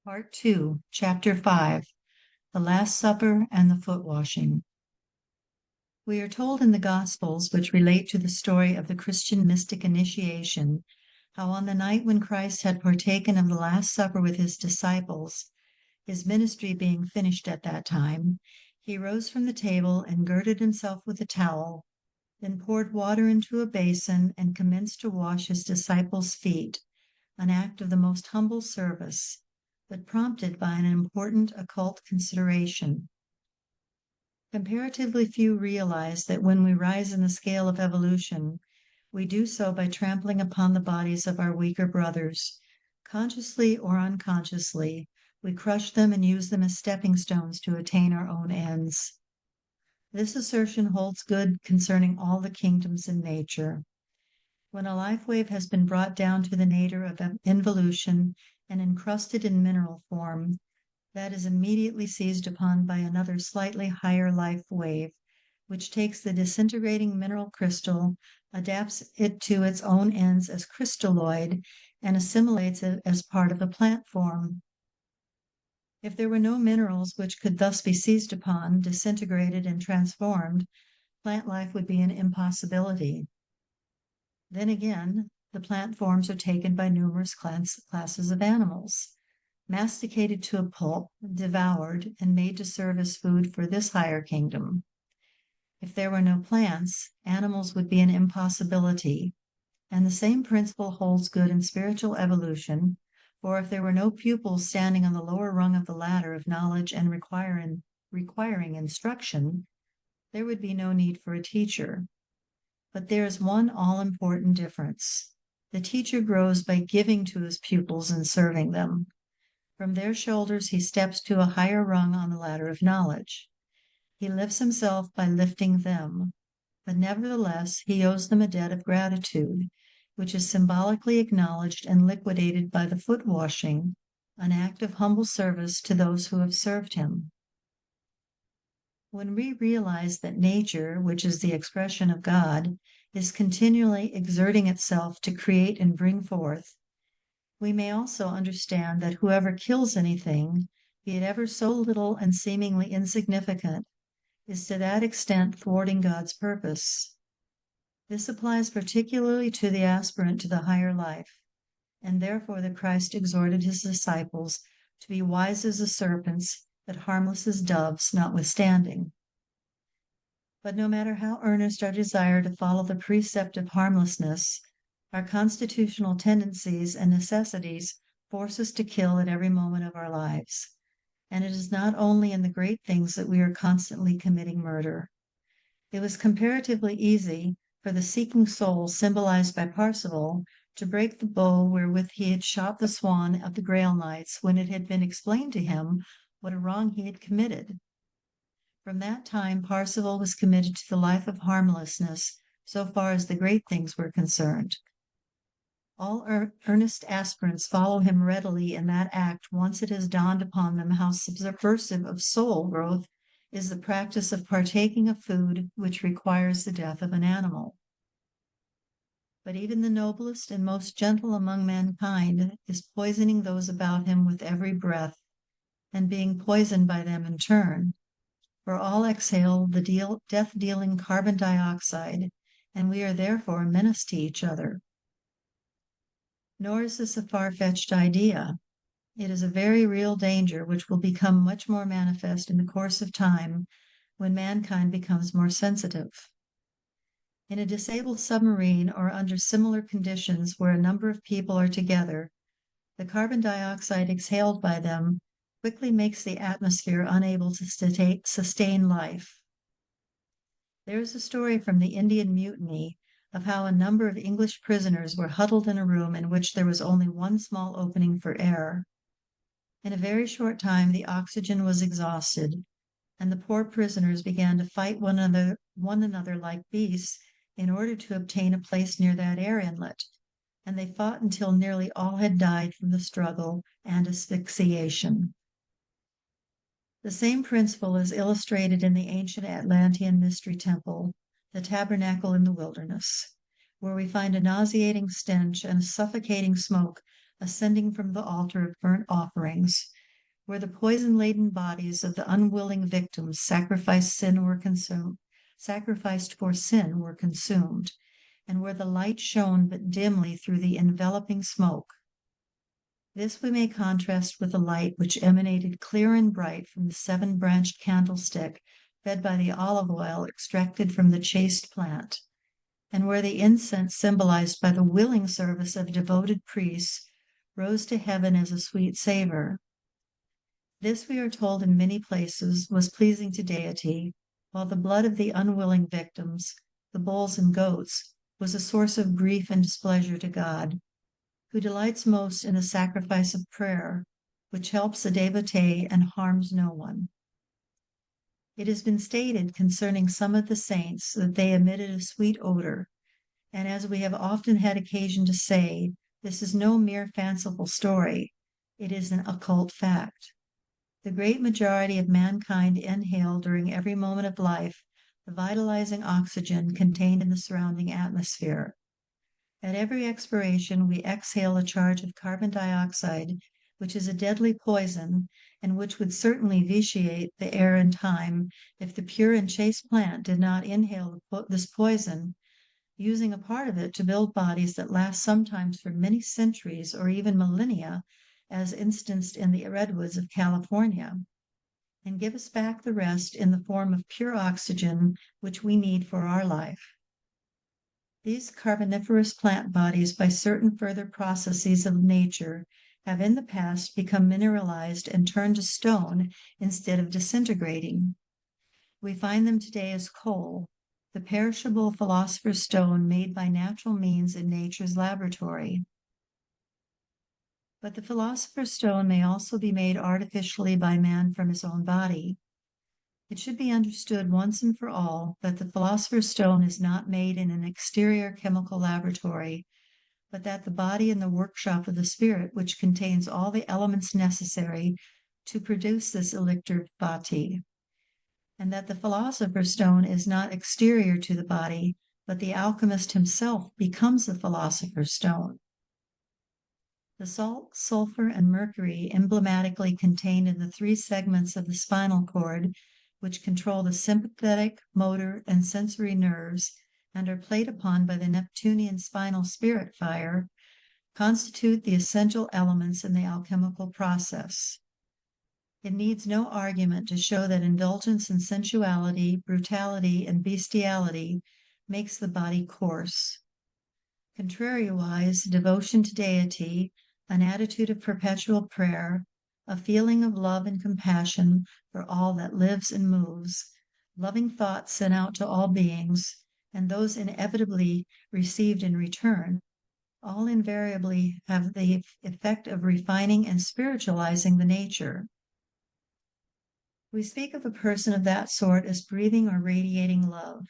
Part 2, Chapter 5, The Last Supper and the Foot Washing. We are told in the Gospels, which relate to the story of the Christian mystic initiation, how on the night when Christ had partaken of the Last Supper with his disciples, his ministry being finished at that time, he rose from the table and girded himself with a towel, then poured water into a basin and commenced to wash his disciples' feet, an act of the most humble service, but prompted by an important occult consideration. Comparatively few realize that when we rise in the scale of evolution, we do so by trampling upon the bodies of our weaker brothers. Consciously or unconsciously, we crush them and use them as stepping stones to attain our own ends. This assertion holds good concerning all the kingdoms in nature. When a life wave has been brought down to the nadir of involution and encrusted in mineral form, that is immediately seized upon by another slightly higher life wave, which takes the disintegrating mineral crystal, adapts it to its own ends as crystalloid, and assimilates it as part of the plant form. If there were no minerals which could thus be seized upon, disintegrated, and transformed, plant life would be an impossibility. Then again, the plant forms are taken by numerous classes of animals, masticated to a pulp, devoured, and made to serve as food for this higher kingdom. If there were no plants, animals would be an impossibility, and the same principle holds good in spiritual evolution, for if there were no pupils standing on the lower rung of the ladder of knowledge and requiring instruction, there would be no need for a teacher. But there is one all-important difference. The teacher grows by giving to his pupils and serving them. From their shoulders he steps to a higher rung on the ladder of knowledge. He lifts himself by lifting them, but nevertheless he owes them a debt of gratitude, which is symbolically acknowledged and liquidated by the foot washing, an act of humble service to those who have served him. When we realize that nature, which is the expression of God, is continually exerting itself to create and bring forth, we may also understand that whoever kills anything, be it ever so little and seemingly insignificant, is to that extent thwarting God's purpose. This applies particularly to the aspirant to the higher life, and therefore the Christ exhorted his disciples to be wise as the serpents, but harmless as doves, notwithstanding. But no matter how earnest our desire to follow the precept of harmlessness, our constitutional tendencies and necessities force us to kill at every moment of our lives. And it is not only in the great things that we are constantly committing murder. It was comparatively easy for the seeking soul symbolized by Parsifal to break the bow wherewith he had shot the swan of the Grail Knights when it had been explained to him what a wrong he had committed. From that time Parsifal was committed to the life of harmlessness so far as the great things were concerned. All earnest aspirants follow him readily in that act once it has dawned upon them how subversive of soul growth is the practice of partaking of food which requires the death of an animal. But even the noblest and most gentle among mankind is poisoning those about him with every breath, and being poisoned by them in turn, for all exhale the death-dealing carbon dioxide, and we are therefore a menace to each other. Nor is this a far-fetched idea. It is a very real danger which will become much more manifest in the course of time when mankind becomes more sensitive. In a disabled submarine or under similar conditions where a number of people are together, the carbon dioxide exhaled by them quickly makes the atmosphere unable to sustain life. There is a story from the Indian Mutiny of how a number of English prisoners were huddled in a room in which there was only one small opening for air. In a very short time the oxygen was exhausted, and the poor prisoners began to fight one another like beasts in order to obtain a place near that air inlet, and they fought until nearly all had died from the struggle and asphyxiation. The same principle is illustrated in the ancient Atlantean mystery temple, the tabernacle in the wilderness, where we find a nauseating stench and a suffocating smoke ascending from the altar of burnt offerings, where the poison-laden bodies of the unwilling victims sacrificed for sin were consumed, and where the light shone but dimly through the enveloping smoke. This we may contrast with the light which emanated clear and bright from the seven-branched candlestick fed by the olive oil extracted from the chaste plant, and where the incense symbolized by the willing service of devoted priests rose to heaven as a sweet savor. This, we are told in many places, was pleasing to deity, while the blood of the unwilling victims, the bulls and goats, was a source of grief and displeasure to God, who delights most in the sacrifice of prayer, which helps the devotee and harms no one. It has been stated concerning some of the saints that they emitted a sweet odor, and as we have often had occasion to say, this is no mere fanciful story, it is an occult fact. The great majority of mankind inhale during every moment of life the vitalizing oxygen contained in the surrounding atmosphere. At every expiration, we exhale a charge of carbon dioxide, which is a deadly poison, and which would certainly vitiate the air in time if the pure and chaste plant did not inhale this poison, using a part of it to build bodies that last sometimes for many centuries or even millennia, as instanced in the redwoods of California, and give us back the rest in the form of pure oxygen which we need for our life. These carboniferous plant bodies, by certain further processes of nature, have in the past become mineralized and turned to stone instead of disintegrating. We find them today as coal, the perishable philosopher's stone made by natural means in nature's laboratory. But the philosopher's stone may also be made artificially by man from his own body. It should be understood once and for all that the philosopher's stone is not made in an exterior chemical laboratory, but that the body in the workshop of the spirit, which contains all the elements necessary to produce this elixir vati, and that the philosopher's stone is not exterior to the body, but the alchemist himself becomes the philosopher's stone. The salt, sulfur, and mercury emblematically contained in the three segments of the spinal cord, which control the sympathetic, motor, and sensory nerves, and are played upon by the Neptunian spinal spirit fire, constitute the essential elements in the alchemical process. It needs no argument to show that indulgence in sensuality, brutality, and bestiality makes the body coarse. Contrariwise, devotion to deity, an attitude of perpetual prayer, a feeling of love and compassion for all that lives and moves, loving thoughts sent out to all beings, and those inevitably received in return, all invariably have the effect of refining and spiritualizing the nature. We speak of a person of that sort as breathing or radiating love,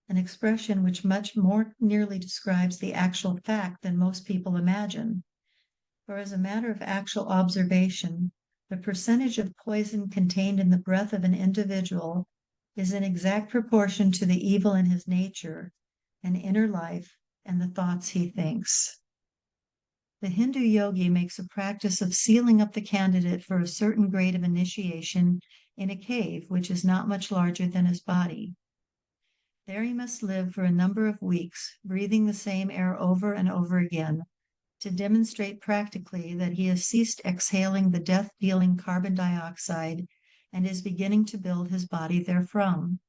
an expression which much more nearly describes the actual fact than most people imagine. For as a matter of actual observation, the percentage of poison contained in the breath of an individual is in exact proportion to the evil in his nature and inner life and the thoughts he thinks. The Hindu yogi makes a practice of sealing up the candidate for a certain grade of initiation in a cave which is not much larger than his body. There he must live for a number of weeks, breathing the same air over and over again, to demonstrate practically that he has ceased exhaling the death-dealing carbon dioxide and is beginning to build his body therefrom.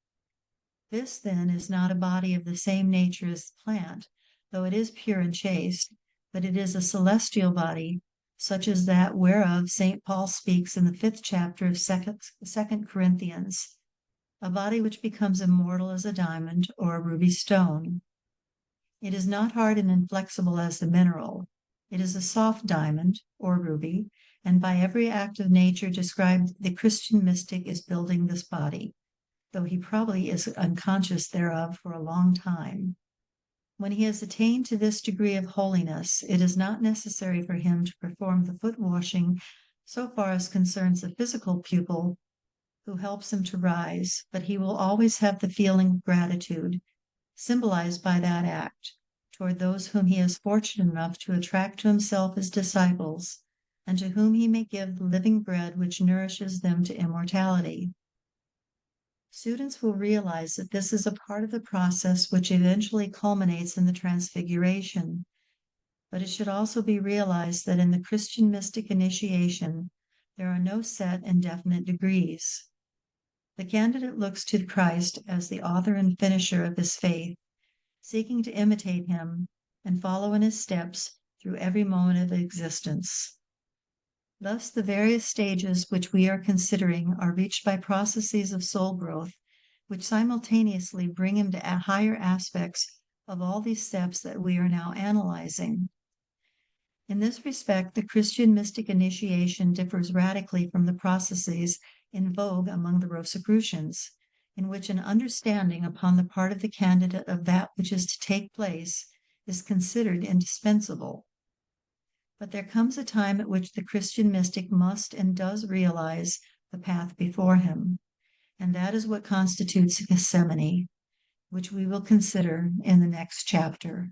This, then, is not a body of the same nature as the plant, though it is pure and chaste, but it is a celestial body, such as that whereof St. Paul speaks in the 5th chapter of 2 Corinthians, a body which becomes immortal as a diamond or a ruby stone. It is not hard and inflexible as the mineral. It is a soft diamond, or ruby, and by every act of nature described, the Christian mystic is building this body, though he probably is unconscious thereof for a long time. When he has attained to this degree of holiness, it is not necessary for him to perform the foot washing so far as concerns the physical pupil who helps him to rise, but he will always have the feeling of gratitude, symbolized by that act, toward those whom he is fortunate enough to attract to himself as disciples, and to whom he may give the living bread which nourishes them to immortality. Students will realize that this is a part of the process which eventually culminates in the Transfiguration, but it should also be realized that in the Christian mystic initiation, there are no set and definite degrees. The candidate looks to Christ as the author and finisher of his faith, seeking to imitate him and follow in his steps through every moment of existence. Thus, the various stages which we are considering are reached by processes of soul growth, which simultaneously bring him to higher aspects of all these steps that we are now analyzing. In this respect, the Christian mystic initiation differs radically from the processes in vogue among the Rosicrucians, in which an understanding upon the part of the candidate of that which is to take place is considered indispensable. But there comes a time at which the Christian mystic must and does realize the path before him, and that is what constitutes Gethsemane, which we will consider in the next chapter.